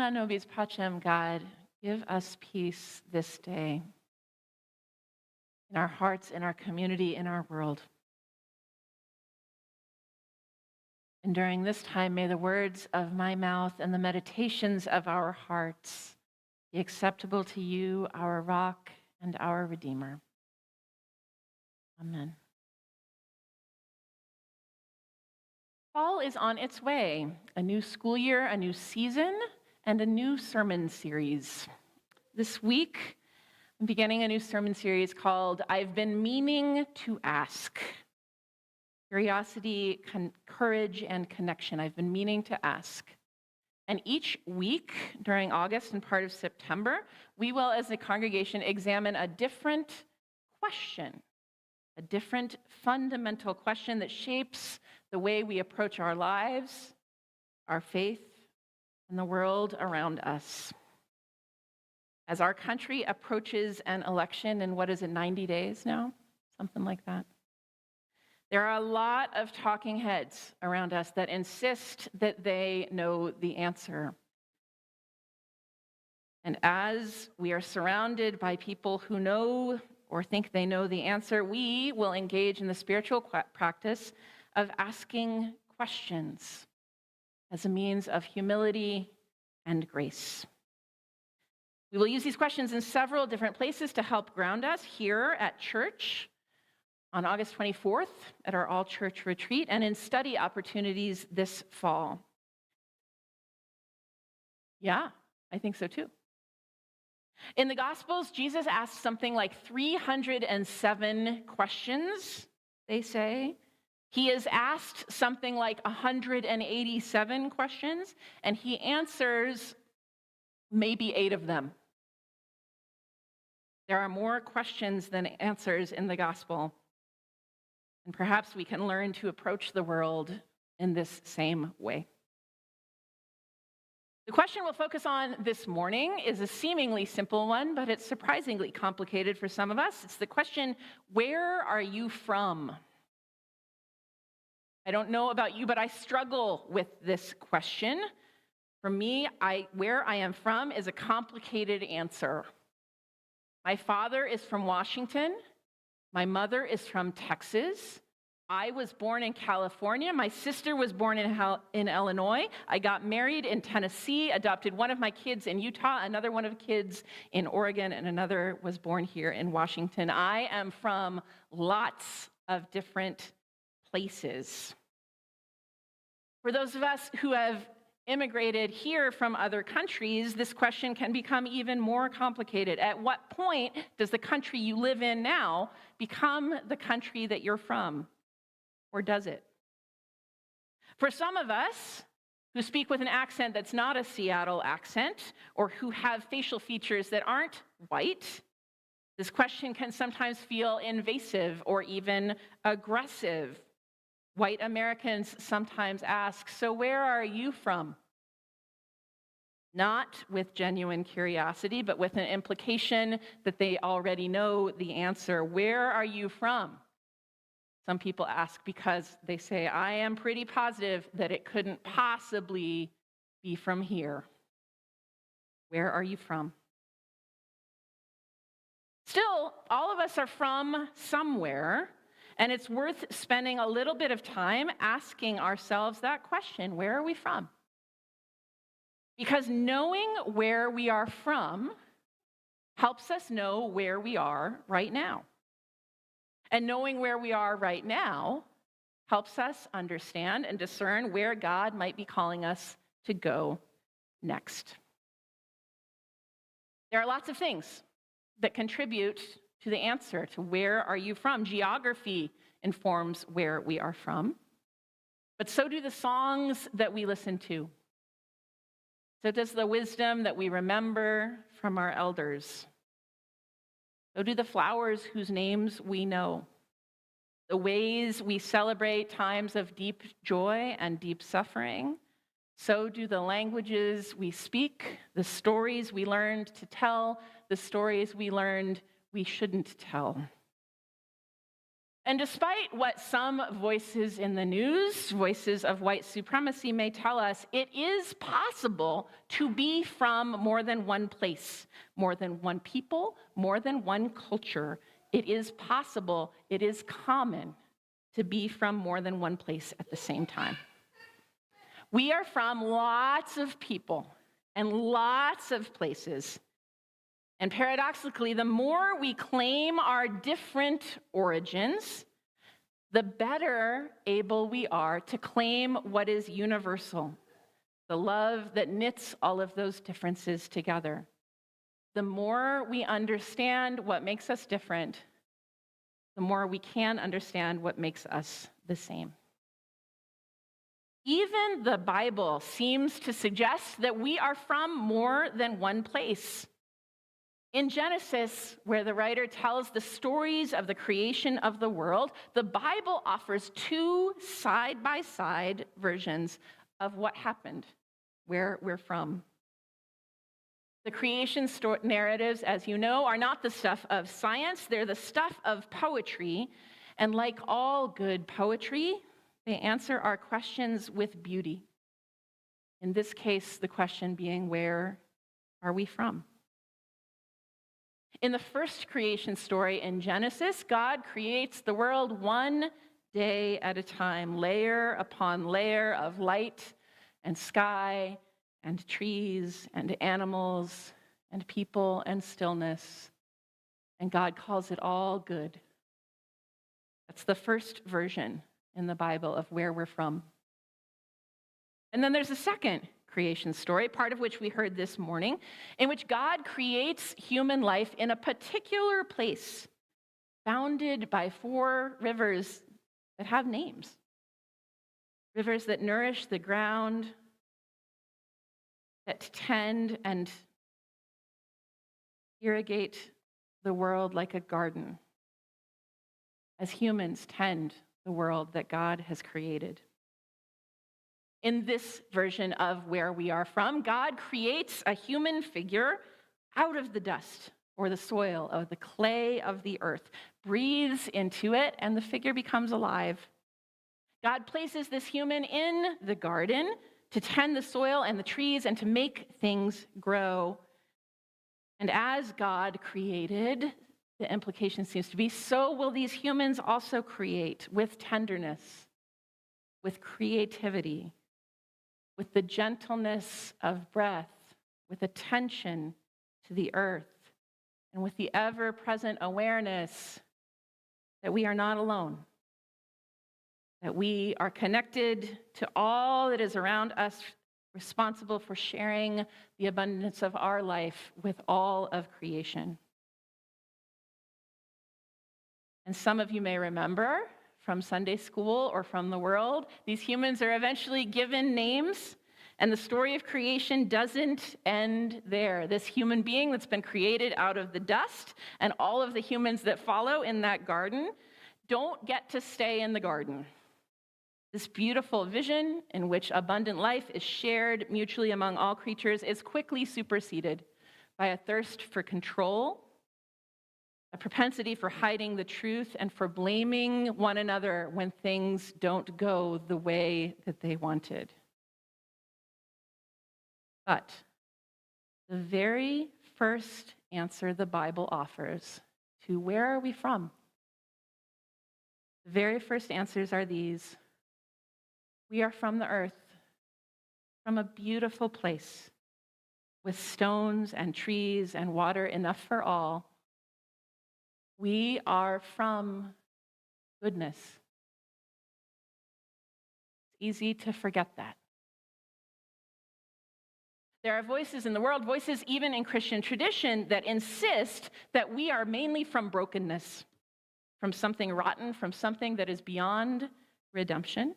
Dona nobis pacem, God, give us peace this day in our hearts, in our community, in our world. And during this time, may the words of my mouth and the meditations of our hearts be acceptable to you, our rock and our Redeemer. Amen. Fall is on its way, a new school year, a new season, and a new sermon series. This week, I'm beginning a new sermon series called I've Been Meaning to Ask. Curiosity, courage, and connection. I've been meaning to ask. And each week during August and part of September, we will, as a congregation, examine a different question, a different fundamental question that shapes the way we approach our lives, our faith, and the world around us. As our country approaches an election in, 90 days now? Something like that. There are a lot of talking heads around us that insist that they know the answer. And as we are surrounded by people who know or think they know the answer, we will engage in the spiritual practice of asking questions as a means of humility and grace. We will use these questions in several different places to help ground us here at church, on August 24th at our all-church retreat, and in study opportunities this fall. Yeah, I think so too. In the Gospels, Jesus asked something like 307 questions, they say. He is asked something like 187 questions, and he answers maybe 8 of them. There are more questions than answers in the Gospel. And perhaps we can learn to approach the world in this same way. The question we'll focus on this morning is a seemingly simple one, but it's surprisingly complicated for some of us. It's the question, where are you from? I don't know about you, but I struggle with this question. For me, where I am from is a complicated answer. My father is from Washington. My mother is from Texas. I was born in California. My sister was born in Illinois. I got married in Tennessee, adopted one of my kids in Utah, another one of the kids in Oregon, and another was born here in Washington. I am from lots of different places. For those of us who have immigrated here from other countries, this question can become even more complicated. At what point does the country you live in now become the country that you're from? Or does it? For some of us who speak with an accent that's not a Seattle accent, or who have facial features that aren't white, this question can sometimes feel invasive or even aggressive. White Americans sometimes ask, so where are you from? Not with genuine curiosity, but with an implication that they already know the answer. Where are you from? Some people ask because they say, I am pretty positive that it couldn't possibly be from here. Where are you from? Still, all of us are from somewhere. And it's worth spending a little bit of time asking ourselves that question, where are we from? Because knowing where we are from helps us know where we are right now. And knowing where we are right now helps us understand and discern where God might be calling us to go next. There are lots of things that contribute to the answer to where are you from. Geography informs where we are from, but so do the songs that we listen to. So does the wisdom that we remember from our elders. So do the flowers whose names we know. The ways we celebrate times of deep joy and deep suffering. So do the languages we speak, the stories we learned to tell, the stories we learned we shouldn't tell. And despite what some voices in the news, voices of white supremacy may tell us, it is possible to be from more than one place, more than one people, more than one culture. It is possible, it is common to be from more than one place at the same time. We are from lots of people and lots of places. And paradoxically, the more we claim our different origins, the better able we are to claim what is universal, the love that knits all of those differences together. The more we understand what makes us different, the more we can understand what makes us the same. Even the Bible seems to suggest that we are from more than one place. In Genesis, where the writer tells the stories of the creation of the world, the Bible offers two side-by-side versions of what happened, where we're from. The creation narratives, as you know, are not the stuff of science, they're the stuff of poetry. And like all good poetry, they answer our questions with beauty. In this case, the question being, where are we from? In the first creation story in Genesis, God creates the world one day at a time, layer upon layer of light and sky and trees and animals and people and stillness. And God calls it all good. That's the first version in the Bible of where we're from. And then there's a second creation story, part of which we heard this morning, in which God creates human life in a particular place, bounded by 4 rivers that have names. Rivers that nourish the ground, that tend and irrigate the world like a garden, as humans tend the world that God has created. In this version of where we are from, God creates a human figure out of the dust or the soil, of the clay of the earth, breathes into it, and the figure becomes alive. God places this human in the garden to tend the soil and the trees and to make things grow. And as God created, the implication seems to be, so will these humans also create with tenderness, with creativity, with the gentleness of breath, with attention to the earth, and with the ever-present awareness that we are not alone, that we are connected to all that is around us, responsible for sharing the abundance of our life with all of creation. And some of you may remember from Sunday school or from the world, these humans are eventually given names, and the story of creation doesn't end there. This human being that's been created out of the dust and all of the humans that follow in that garden don't get to stay in the garden. This beautiful vision in which abundant life is shared mutually among all creatures is quickly superseded by a thirst for control, a propensity for hiding the truth, and for blaming one another when things don't go the way that they wanted. But the very first answer the Bible offers to where are we from? The very first answers are these. We are from the earth, from a beautiful place with stones and trees and water enough for all. We are from goodness. It's easy to forget that. There are voices in the world, voices even in Christian tradition, that insist that we are mainly from brokenness, from something rotten, from something that is beyond redemption.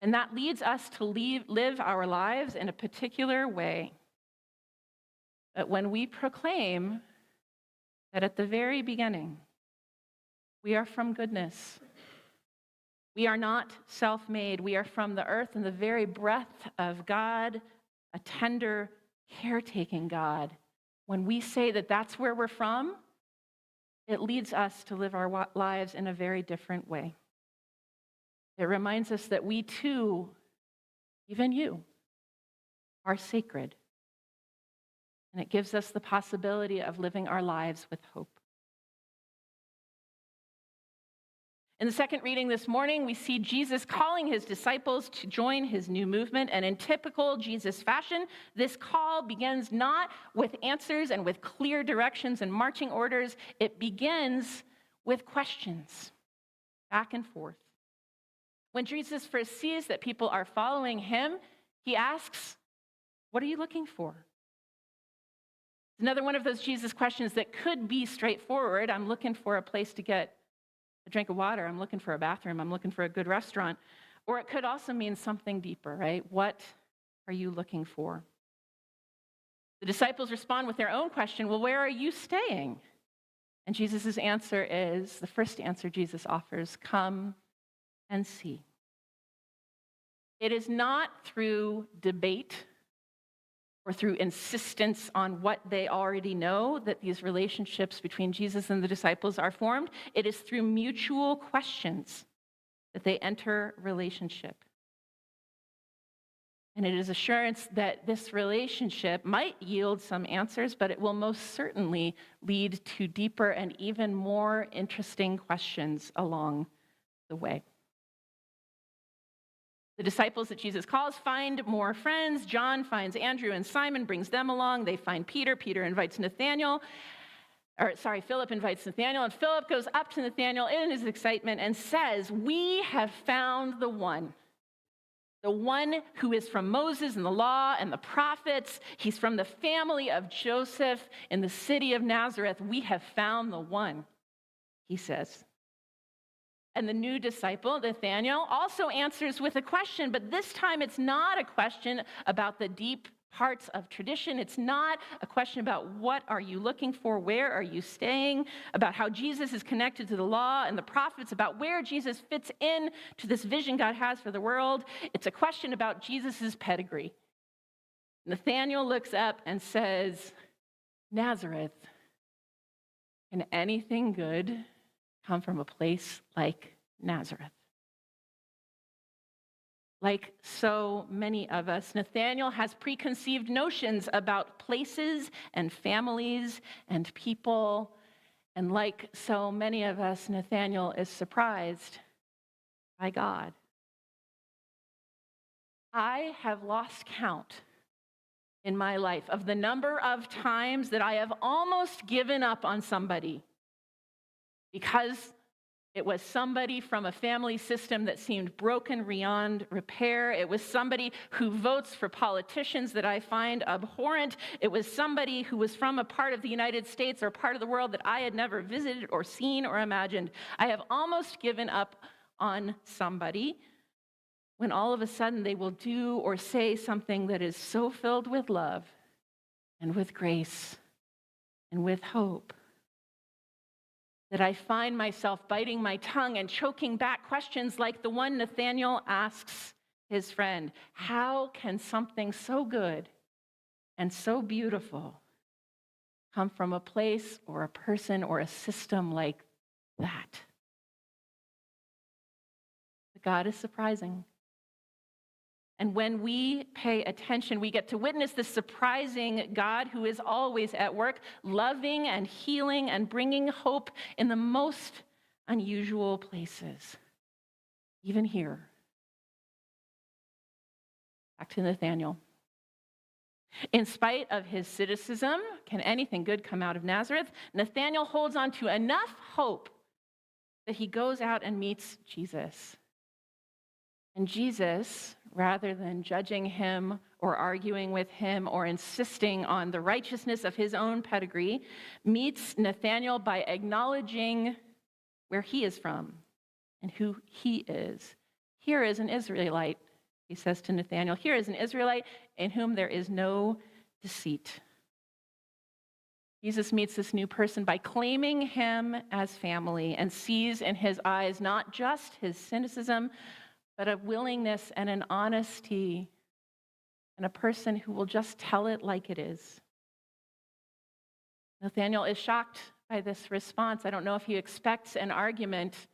And that leads us to live our lives in a particular way. But when we proclaim that at the very beginning, we are from goodness, we are not self-made, we are from the earth and the very breath of God, a tender, caretaking God. When we say that that's where we're from, it leads us to live our lives in a very different way. It reminds us that we too, even you, are sacred. And it gives us the possibility of living our lives with hope. In the second reading this morning, we see Jesus calling his disciples to join his new movement. And in typical Jesus fashion, this call begins not with answers and with clear directions and marching orders. It begins with questions, back and forth. When Jesus first sees that people are following him, he asks, "What are you looking for?" Another one of those Jesus questions that could be straightforward. I'm looking for a place to get a drink of water. I'm looking for a bathroom. I'm looking for a good restaurant. Or it could also mean something deeper, right? What are you looking for? The disciples respond with their own question, well, where are you staying? And Jesus' answer is, the first answer Jesus offers, come and see. It is not through debate or through insistence on what they already know that these relationships between Jesus and the disciples are formed. It is through mutual questions that they enter relationship. And it is assurance that this relationship might yield some answers, but it will most certainly lead to deeper and even more interesting questions along the way. The disciples that Jesus calls find more friends. John finds Andrew and Simon, brings them along. They find Peter. Philip invites Nathanael, and Philip goes up to Nathanael in his excitement and says, "We have found the one who is from Moses and the law and the prophets. He's from the family of Joseph in the city of Nazareth. We have found the one," he says. And the new disciple, Nathanael, also answers with a question, but this time it's not a question about the deep parts of tradition. It's not a question about what are you looking for, where are you staying, about how Jesus is connected to the law and the prophets, about where Jesus fits in to this vision God has for the world. It's a question about Jesus' pedigree. Nathanael looks up and says, "Nazareth, can anything good come from a place like Nazareth?" Like so many of us, Nathanael has preconceived notions about places and families and people. And like so many of us, Nathanael is surprised by God. I have lost count in my life of the number of times that I have almost given up on somebody because it was somebody from a family system that seemed broken beyond repair. It was somebody who votes for politicians that I find abhorrent. It was somebody who was from a part of the United States or part of the world that I had never visited or seen or imagined. I have almost given up on somebody when all of a sudden they will do or say something that is so filled with love and with grace and with hope that I find myself biting my tongue and choking back questions like the one Nathanael asks his friend. How can something so good and so beautiful come from a place or a person or a system like that? God is surprising. And when we pay attention, we get to witness the surprising God who is always at work, loving and healing and bringing hope in the most unusual places, even here. Back to Nathanael. In spite of his cynicism, can anything good come out of Nazareth? Nathanael holds on to enough hope that he goes out and meets Jesus. And Jesus, rather than judging him or arguing with him or insisting on the righteousness of his own pedigree, meets Nathanael by acknowledging where he is from and who he is. Here is an Israelite, he says to Nathanael. Here is an Israelite in whom there is no deceit. Jesus meets this new person by claiming him as family and sees in his eyes not just his cynicism, but a willingness and an honesty and a person who will just tell it like it is. Nathanael is shocked by this response. I don't know if he expects an argument,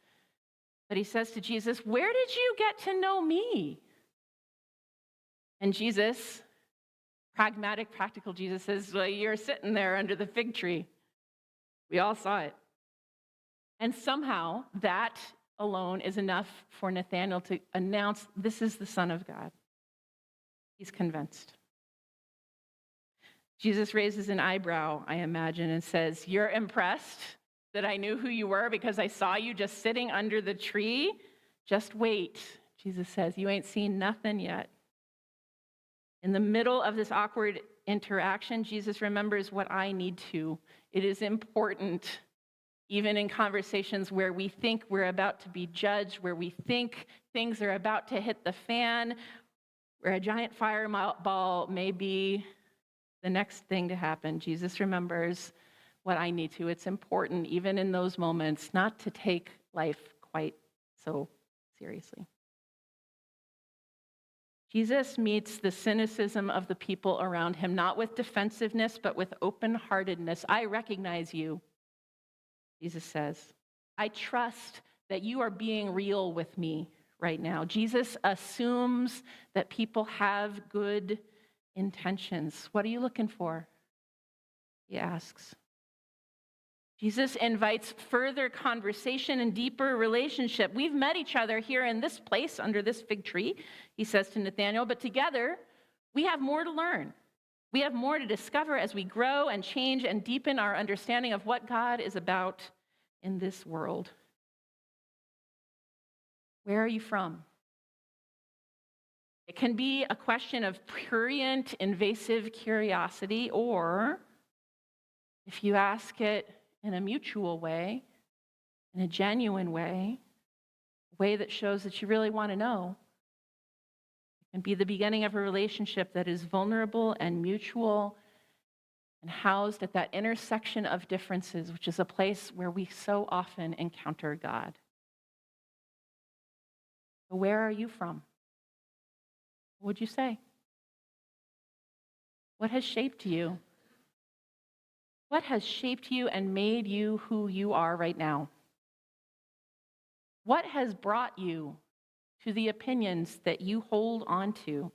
but he says to Jesus, "Where did you get to know me?" And Jesus, pragmatic, practical Jesus says, "Well, you're sitting there under the fig tree. We all saw it." And somehow that alone is enough for Nathanael to announce, this is the Son of God. He's convinced. Jesus raises an eyebrow, I imagine, and says, "You're impressed that I knew who you were because I saw you just sitting under the tree? Just wait," Jesus says. "You ain't seen nothing yet." In the middle of this awkward interaction, Jesus remembers what I need to. It is important, even in conversations where we think we're about to be judged, where we think things are about to hit the fan, where a giant fireball may be the next thing to happen. Jesus remembers what I need to. It's important, even in those moments, not to take life quite so seriously. Jesus meets the cynicism of the people around him, not with defensiveness, but with open-heartedness. "I recognize you," Jesus says. "I trust that you are being real with me right now." Jesus assumes that people have good intentions. "What are you looking for?" he asks. Jesus invites further conversation and deeper relationship. "We've met each other here in this place under this fig tree," he says to Nathanael, "but together we have more to learn. We have more to discover as we grow and change and deepen our understanding of what God is about in this world." Where are you from? It can be a question of prurient, invasive curiosity, or if you ask it in a mutual way, in a genuine way, a way that shows that you really want to know, it can be the beginning of a relationship that is vulnerable and mutual and housed at that intersection of differences, which is a place where we so often encounter God. So where are you from? What would you say? What has shaped you? What has shaped you and made you who you are right now? What has brought you to the opinions that you hold on to?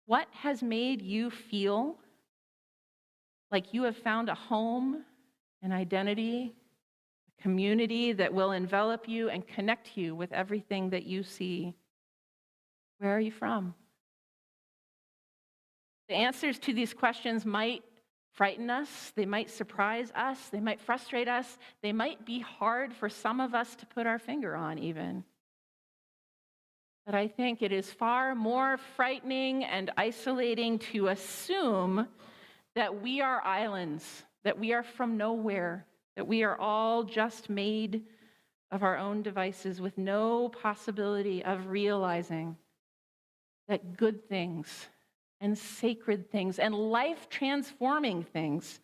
What has made you feel like you have found a home, an identity, a community that will envelop you and connect you with everything that you see? Where are you from? The answers to these questions might frighten us, they might surprise us, they might frustrate us, they might be hard for some of us to put our finger on even. But I think it is far more frightening and isolating to assume that we are islands, that we are from nowhere, that we are all just made of our own devices with no possibility of realizing that good things and sacred things and life-transforming things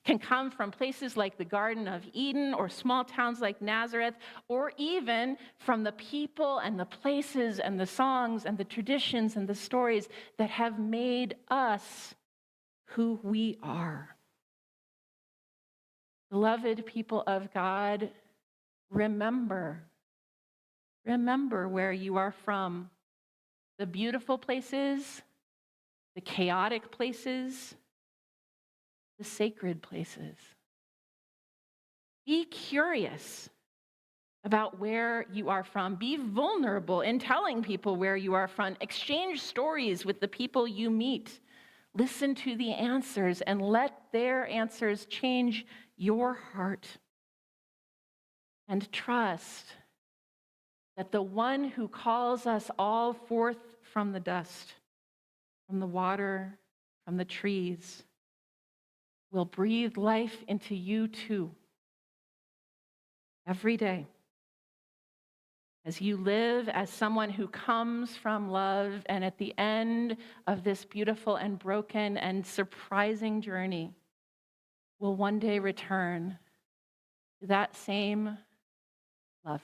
can come from places like the Garden of Eden or small towns like Nazareth, or even from the people and the places and the songs and the traditions and the stories that have made us who we are. Beloved people of God, remember where you are from. The beautiful places, the chaotic places, the sacred places. Be curious about where you are from. Be vulnerable in telling people where you are from. Exchange stories with the people you meet. Listen to the answers and let their answers change your heart. And trust that the one who calls us all forth from the dust, from the water, from the trees, will breathe life into you too, every day, as you live as someone who comes from love, and at the end of this beautiful and broken and surprising journey, will one day return to that same love.